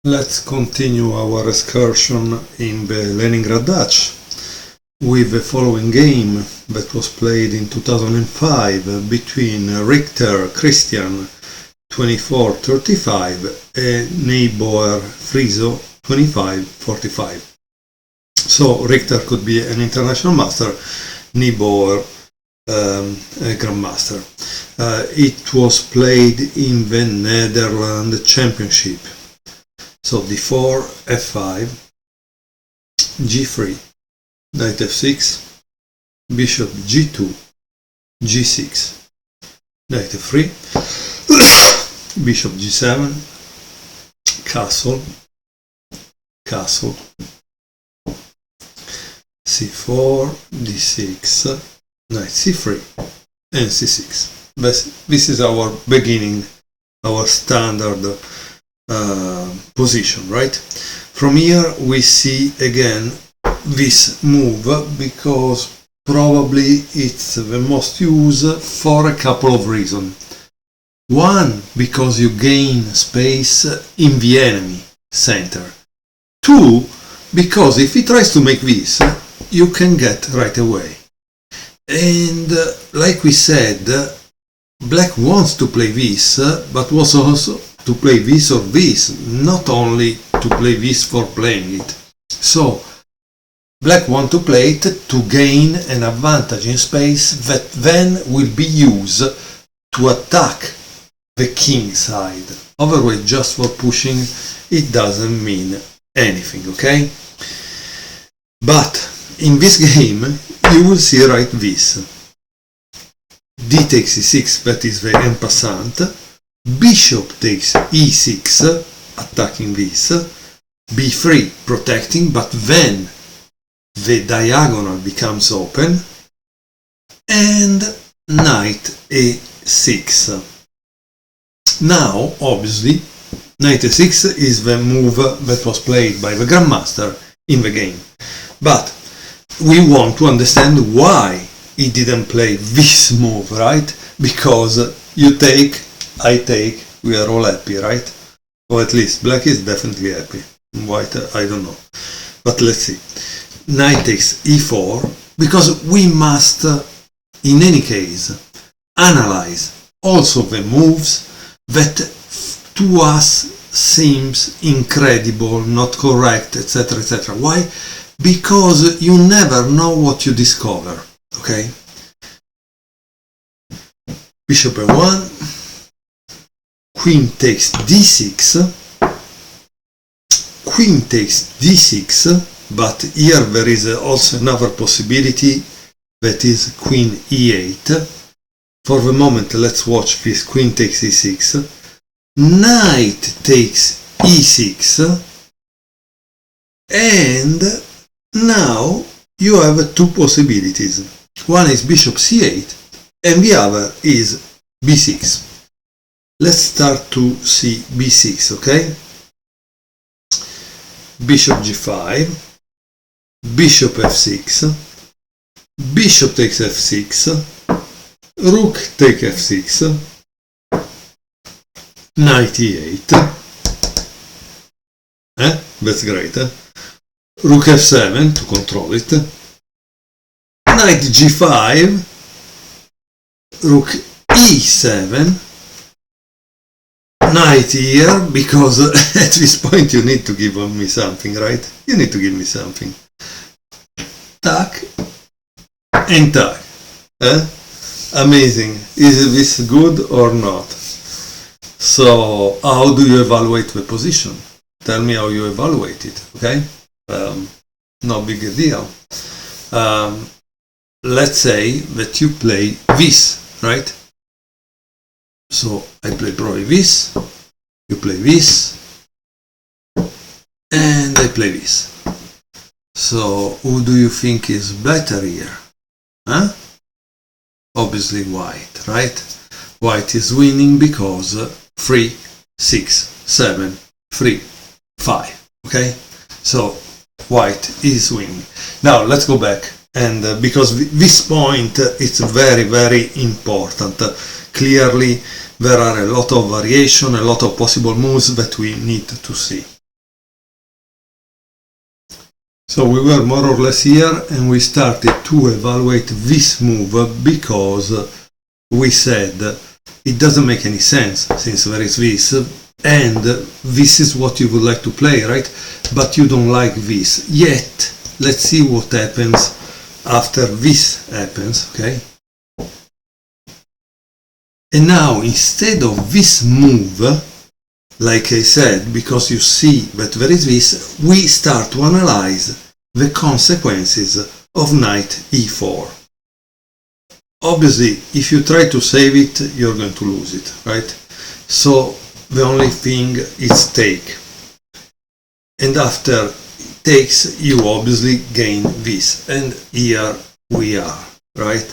Let's continue our excursion in the Leningrad Dutch with the following game that was played in 2005 between Richter Christian 2435 and Neubauer Friso 2545. So Richter could be an international master, Neubauer a grandmaster. It was played in the Netherlands Championship. So d4, f5, g3, knight f6, bishop g2, g6, knight f3, bishop g7, castle, castle, c4, d6, knight c3, and c6. This is our beginning, our standard position, right? From here we see again this move because probably it's the most used for a couple of reasons. One, because you gain space in the enemy center. Two, because if he tries to make this, you can get right away. And like we said, black wants to play this, but was also to play this or this, not only to play this for playing it. So black want to play it to gain an advantage in space that then will be used to attack the king side. Otherwise, just for pushing, it doesn't mean anything, okay? But in this game, you will see right this. D takes e6, that is the en passant. Bishop takes e6, attacking this. b3, protecting, but then the diagonal becomes open. And knight a6. Now, obviously, knight a6 is the move that was played by the grandmaster in the game. But we want to understand why he didn't play this move, right? Because you take, I take, we are all happy, right? Or at least black is definitely happy. White, I don't know. But let's see. Knight takes e4, because we must, in any case, analyze also the moves that to us seems incredible, not correct, etc., etc. Why? Because you never know what you discover, okay? Bishop a1, queen takes d6, queen takes d6, but here there is also another possibility, that is queen e8. For the moment, let's watch this queen takes e6, knight takes e6, and now you have two possibilities. One is bishop c8 and the other is b6. Let's start to see b6, okay? Bishop g5, bishop f6, bishop takes f6, rook take f6, knight e8. That's great, Rook f7 to control it, knight g5, rook e7, knight here, because at this point you need to give me something, right? You need to give me something. Tack and tack. Amazing. Is this good or not? So how do you evaluate the position? Tell me how you evaluate it, okay? No big deal. Let's say that you play this, right? So I play probably this, you play this, and I play this. So who do you think is better here? Obviously white, right? White is winning because 3, 6, 7, 3, 5, okay? So white is winning. Now let's go back, and because this point it's very, very important. Clearly there are a lot of variation, a lot of possible moves that we need to see. So we were more or less here, and we started to evaluate this move because we said it doesn't make any sense since there is this, and this is what you would like to play, right? But you don't like this. Yet, let's see what happens after this happens, okay? And now, instead of this move, like I said, because you see that there is this, we start to analyze the consequences of knight e4. Obviously, if you try to save it, you're going to lose it, right? So the only thing is take. And after takes, you obviously gain this. And here we are, right?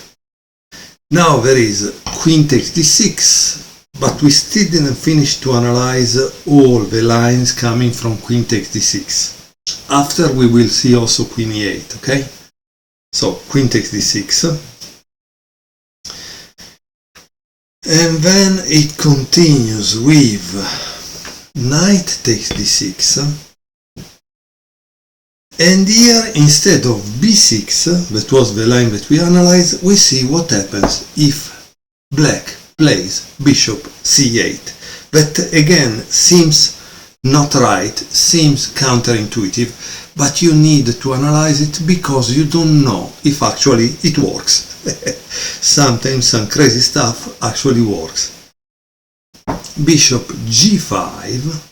Now there is queen takes d6. But we still didn't finish to analyze all the lines coming from queen takes d6. After we will see also queen e8, okay? So queen takes d6. And then it continues with knight takes d6. And here, instead of b6, that was the line that we analyzed, we see what happens if black plays bishop c8. That again seems not right, seems counterintuitive, but you need to analyze it because you don't know if actually it works. Sometimes some crazy stuff actually works. Bishop g5,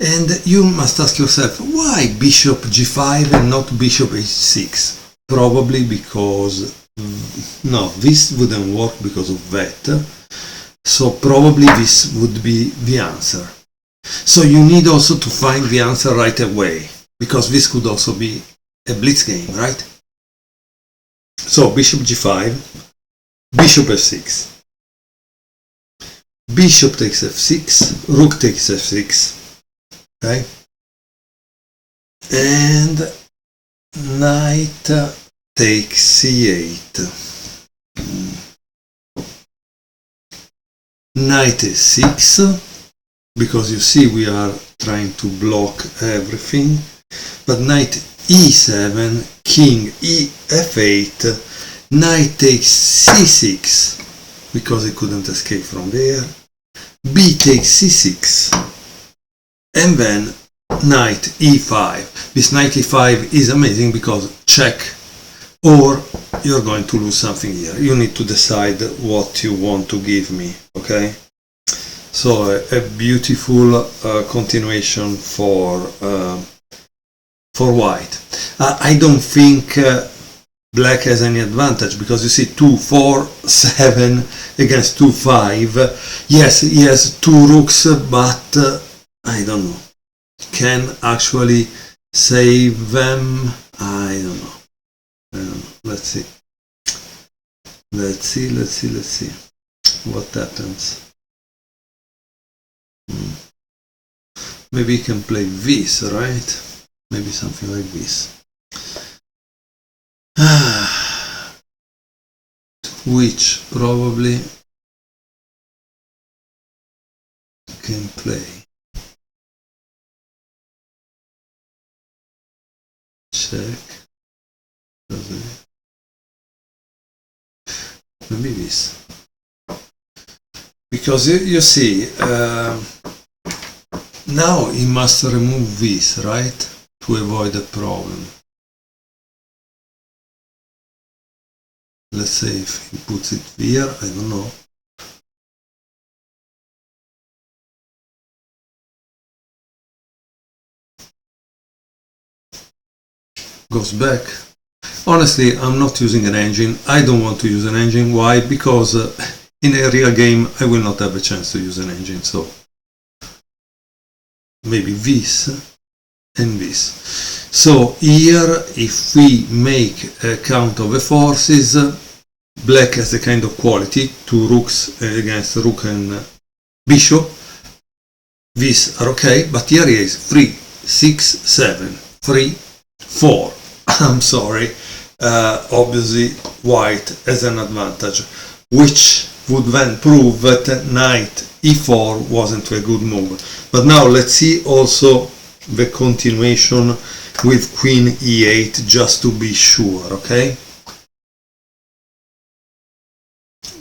and you must ask yourself, why bishop g5 and not bishop h6? Probably because no, this wouldn't work because of that, so probably this would be the answer. So you need also to find the answer right away, because this could also be a blitz game, right? So bishop g5, bishop f6, bishop takes f6, rook takes f6, okay? And knight takes c8, knight s6, because you see we are trying to block everything, but knight e7, king f8, knight takes c6, because he couldn't escape from there, b takes c6, and then knight e5. This knight e5 is amazing because check, or you're going to lose something here. You need to decide what you want to give me, okay? So a beautiful continuation for white. I don't think black has any advantage, because you see 2, 4, 7 against 2, 5. Yes, he has 2 rooks, but I don't know. Can actually save them? I don't know. Let's see. Let's see what happens. Maybe you can play this, right? Maybe something like this. Which probably can play. Check. Maybe this. Because you see, now he must remove this, right? To avoid a problem. Let's say if he puts it here, I don't know. Goes back. Honestly, I'm not using an engine. I don't want to use an engine. Why? Because in a real game I will not have a chance to use an engine. So maybe this and this. So here, if we make a count of the forces, black has a kind of quality, 2 rooks against rook and bishop. These are okay, but here is 3, 6, 7, 3, 4. I'm sorry. Obviously white has an advantage, which would then prove that knight e4 wasn't a good move. But now let's see also the continuation with queen e8 just to be sure, okay?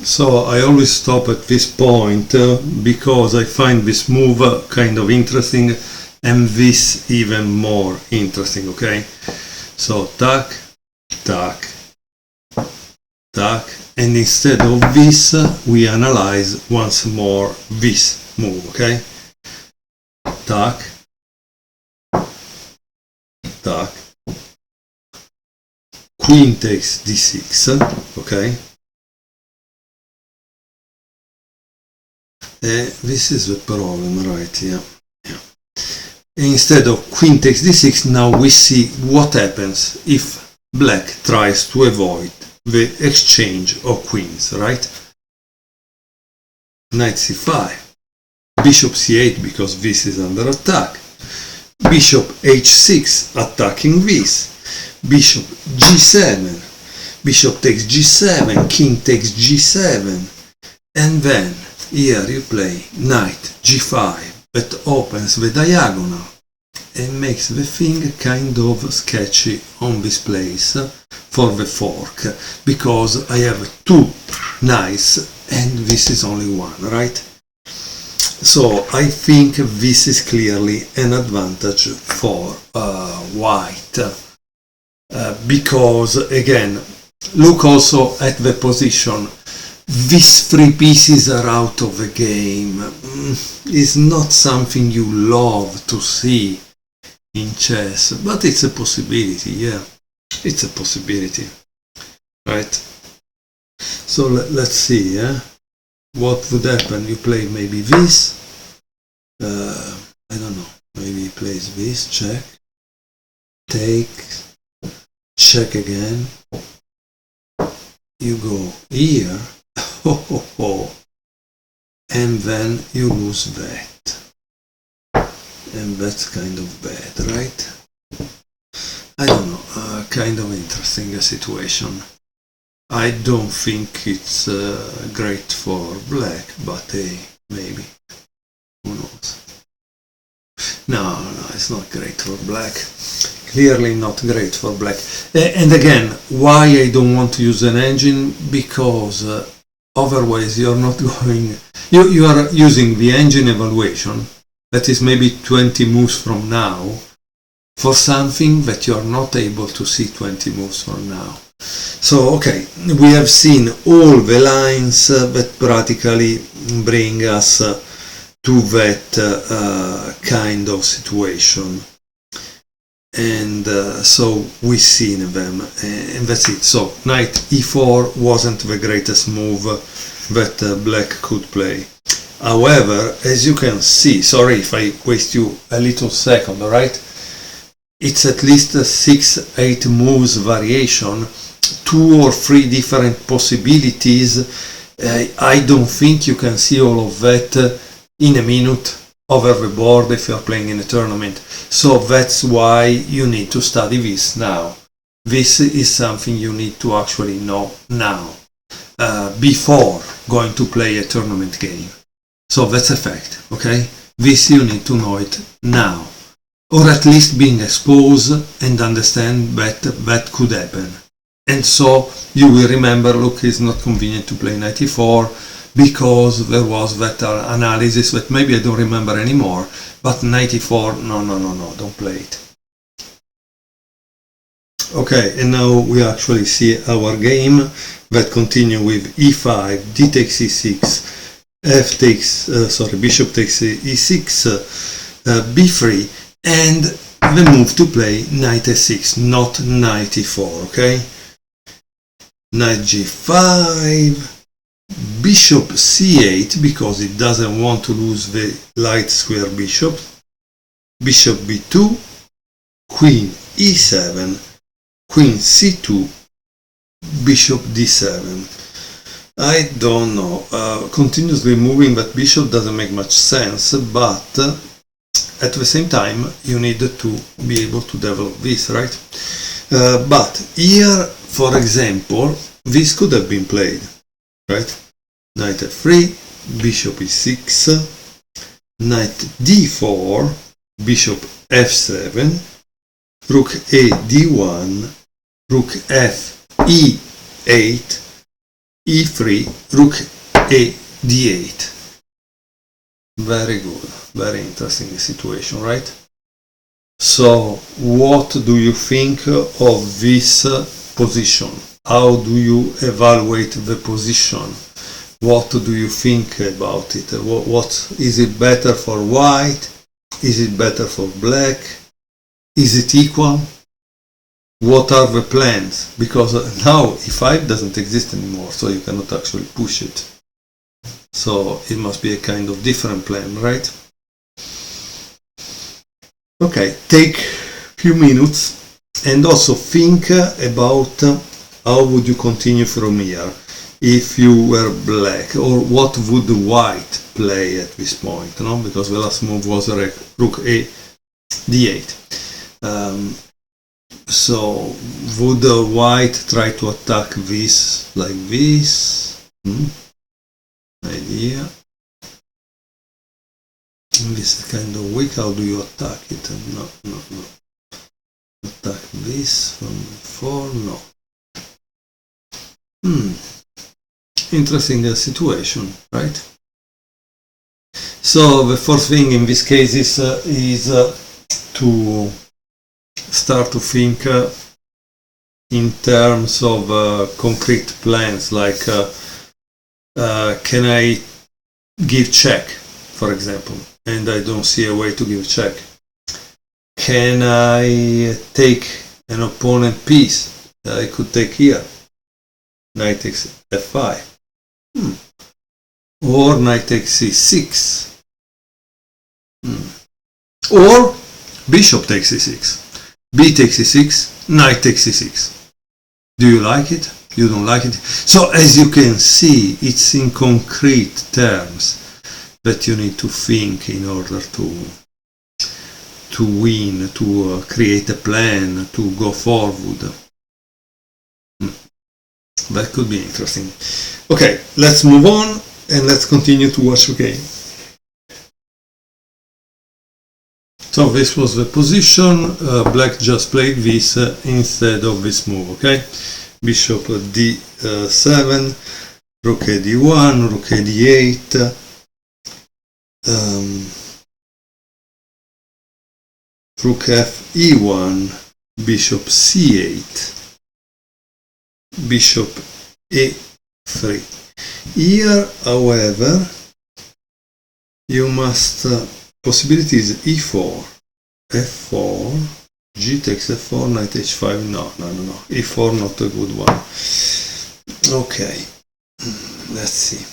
So I always stop at this point because I find this move kind of interesting and this even more interesting, okay? So tack, tack, tack, and instead of this we analyze once more this move, okay? Tack, tack, queen takes d6, okay? This is the problem, right? Yeah. Instead of queen takes d6, now we see what happens if black tries to avoid the exchange of queens, right? Knight c5, bishop c8 because this is under attack, bishop h6 attacking this, bishop g7, bishop takes g7, king takes g7, and then here you play knight g5 that opens the diagonal and makes the thing kind of sketchy on this place for the fork, because I have two knights and this is only one, right? So I think this is clearly an advantage for white, because again, look also at the position. These three pieces are out of the game. It's not something you love to see in chess, but it's a possibility, yeah. It's a possibility, right? So let's see, what would happen. You play maybe this, I don't know, maybe he plays this, check, take, check again, you go here, and then you lose that, and that's kind of bad, right? I don't know, kind of interesting situation. I don't think it's great for black, but hey, maybe, who knows? No, it's not great for black. Clearly not great for black. And again, why I don't want to use an engine? Because otherwise you're not going, you are using the engine evaluation, that is maybe 20 moves from now, for something that you're not able to see 20 moves from now. So, okay, we have seen all the lines that practically bring us to that kind of situation. And so we've seen them, and that's it. So knight e4 wasn't the greatest move that black could play. However, as you can see, sorry if I waste you a little second, alright? It's at least a 6-8 moves variation, 2 or 3 different possibilities. I don't think you can see all of that in a minute over the board if you're playing in a tournament. So that's why you need to study this now. This is something you need to actually know now, before going to play a tournament game. So that's a fact, okay? This you need to know it now, or at least being exposed and understand that that could happen. And so you will remember, look, it's not convenient to play knight e4 because there was that analysis that maybe I don't remember anymore, but knight e4, no, don't play it. Okay, and now we actually see our game that continue with e5, d takes e6, f takes, bishop takes e6, b3, and the move to play knight s6, not knight e4, okay? Knight g5, bishop c8, because it doesn't want to lose the light square bishop, bishop b2, queen e7, queen c2, bishop d7. I don't know, continuously moving that bishop doesn't make much sense, but at the same time you need to be able to develop this, right? But here, for example, this could have been played, right? Knight f3, bishop e6, knight d4, bishop f7, rook a d1, rook f e8, e3, rook a d8. Very good, very interesting situation, right? So what do you think of this position? How do you evaluate the position? What do you think about it? What is it better for white? Is it better for black? Is it equal? What are the plans? Because now e5 doesn't exist anymore, so you cannot actually push it. So it must be a kind of different plan, right? Okay, take a few minutes and also think about how would you continue from here if you were black, or what would the white play at this point, no? Because the last move was rook a d8. So would the white try to attack this like this? Idea. This is kind of weak. How do you attack it? No. Attack this from before? No. Interesting situation, right? So the first thing in this case is to start to think in terms of concrete plans, like can I give check, for example, and I don't see a way to give check. Can I take an opponent piece that I could take here? Knight takes f5. Or knight takes c6. Or bishop takes c6. B takes c6, knight takes c6. Do you like it? You don't like it? So as you can see, it's in concrete terms that you need to think in order to win, to create a plan, to go forward. That could be interesting. Okay, let's move on and let's continue to watch the game. So this was the position. Black just played this instead of this move, okay? Bishop d7, rook a d1, rook a d8, rook f e1, bishop c8, bishop a3. Here, however, you must possibility is e4, f4, g takes f4, knight h5. No, e4 not a good one. Okay, let's see.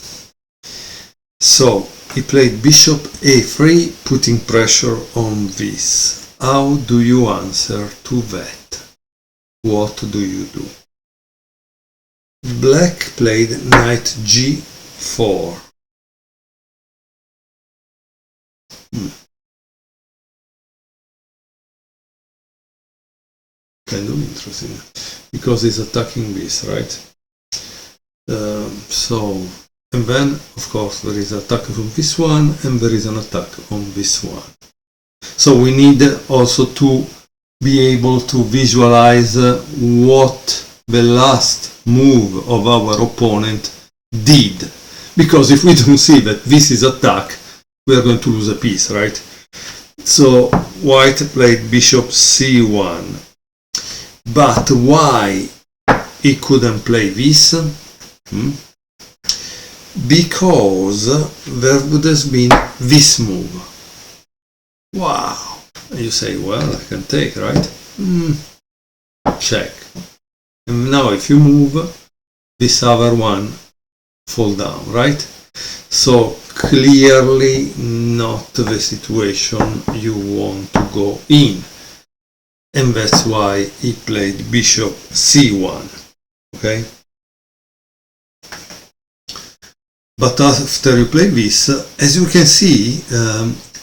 So he played bishop a3, putting pressure on this. How do you answer to that? What do you do? Black played knight g4. Kind of interesting, because he's attacking this, right? And then, of course, there is an attack from this one, and there is an attack on this one. So we need also to be able to visualize what the last move of our opponent did. Because if we don't see that this is attack, we are going to lose a piece, right? So white played bishop c1. But why he couldn't play this? Because there would have been this move. Wow! And you say, well, I can take, right? Check. And now if you move, this other one fall down, right? So clearly not the situation you want to go in. And that's why he played bishop c1, okay? But after you play this, as you can see,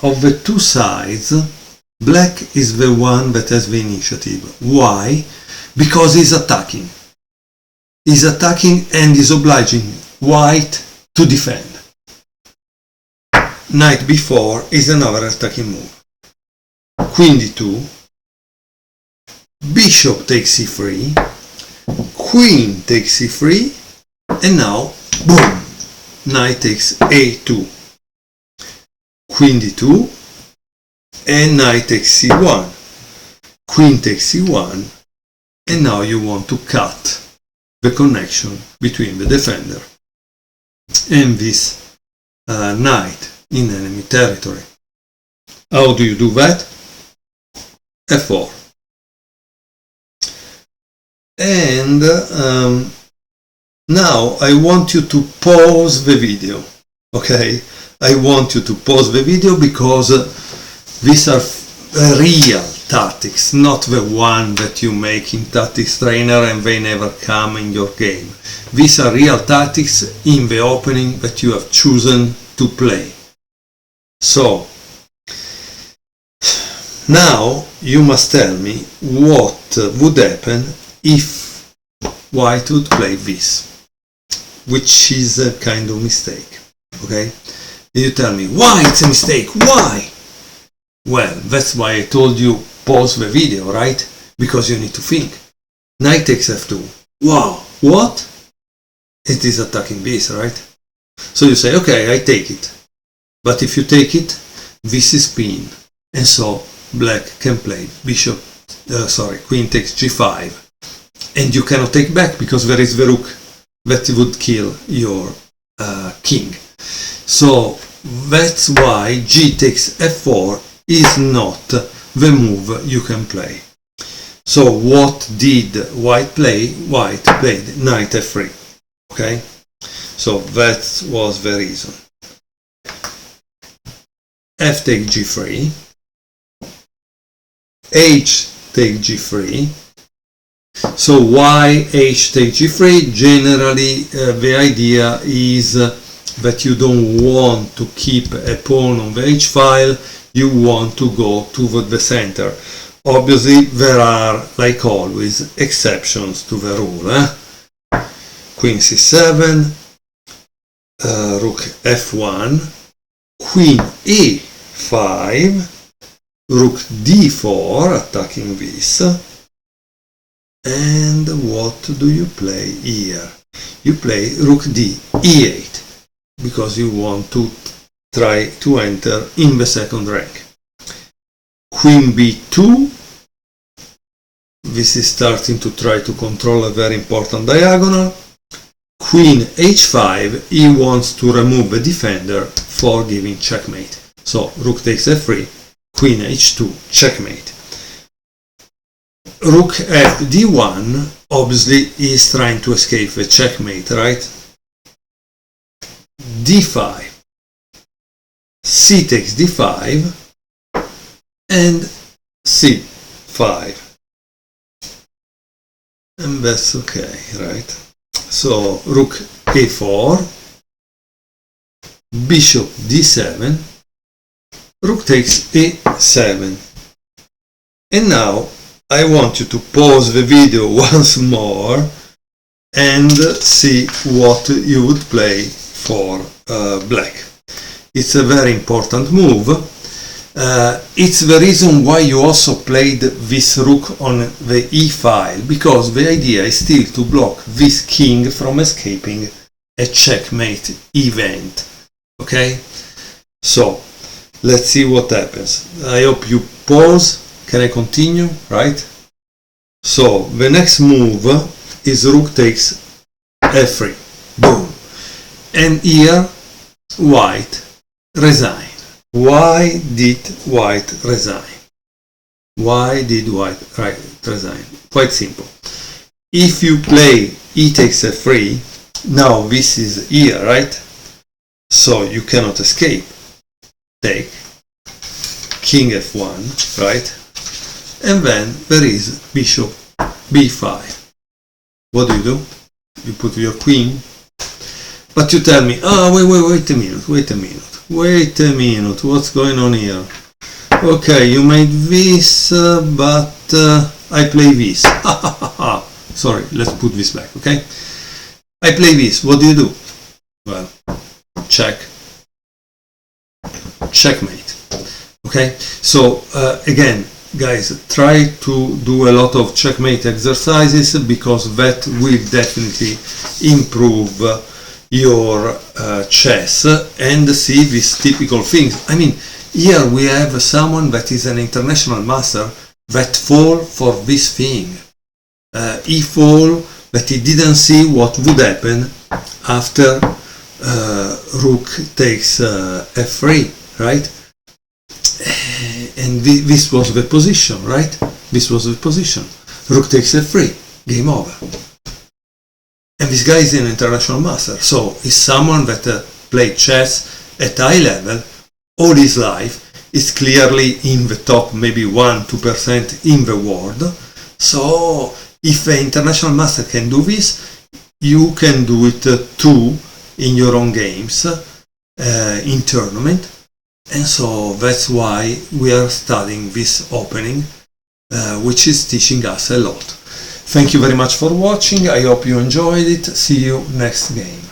of the two sides, black is the one that has the initiative. Why? Because he's attacking. He's attacking and is obliging white to defend. Knight b4 is another attacking move. Queen d2. bishop takes c3, queen takes c3, and now, boom, knight takes a2, queen d2, and knight takes c1, queen takes c1, and now you want to cut the connection between the defender and this knight in enemy territory. How do you do that? f4. And now I want you to pause the video, okay? I want you to pause the video because these are real tactics, not the one that you make in Tactics Trainer and they never come in your game. These are real tactics in the opening that you have chosen to play. So, now you must tell me what would happen if white would play this, which is a kind of mistake, okay? You tell me, why it's a mistake, why? Well, that's why I told you pause the video, right? Because you need to think. Knight takes f2. Wow, what? It is attacking this, right? So you say, okay, I take it. But if you take it, this is pin. And so black can play queen takes g5. And you cannot take back because there is the rook that would kill your king. So that's why g takes f4 is not the move you can play. So what did white play? White played knight f3. Okay? So that was the reason. F take g3, h take g3. So why h take g3? Generally the idea is that you don't want to keep a pawn on the h file, you want to go toward the center. Obviously there are, like always, exceptions to the rule. Queen c7, rook f1, queen e5, rook d4 attacking this, and what do you play here? You play rook d e8 because you want to try to enter in the second rank. Queen b2, this is starting to try to control a very important diagonal. Queen h5, he wants to remove the defender for giving checkmate. So rook takes f3, queen h2, checkmate. Rook f d1, obviously is trying to escape the checkmate, right? d5, c takes d5, and c5. And that's okay, right? So rook a4, bishop d7, rook takes a7. And now I want you to pause the video once more and see what you would play for black. It's a very important move. It's the reason why you also played this rook on the e file, because the idea is still to block this king from escaping a checkmate event. Okay? So, let's see what happens. I hope you pause. Can I continue? Right? So, the next move is rook takes f3. Boom. And here, white resign. Why did white resign? Why did white resign? Quite simple. If you play e takes f3, now this is here, right? So you cannot escape. Take king f1, right? And then there is bishop b5. What do? You put your queen. But you tell me, oh, wait a minute, what's going on here? Okay, you made this, but I play this. Sorry, let's put this back, okay? I play this, what do? Well, checkmate. Okay, so again, guys, try to do a lot of checkmate exercises, because that will definitely improve your chess, and see these typical things. I mean, here we have someone that is an international master that fall for this thing. He fall that he didn't see what would happen after rook takes f3, right? And this was the position, right? This was the position. Rook takes f3, game over. And this guy is an international master, so he's someone that played chess at high level all his life, is clearly in the top maybe 1-2% in the world. So if an international master can do this, you can do it too in your own games, in tournament. And so that's why we are studying this opening, which is teaching us a lot. Thank you very much for watching. I hope you enjoyed it. See you next game.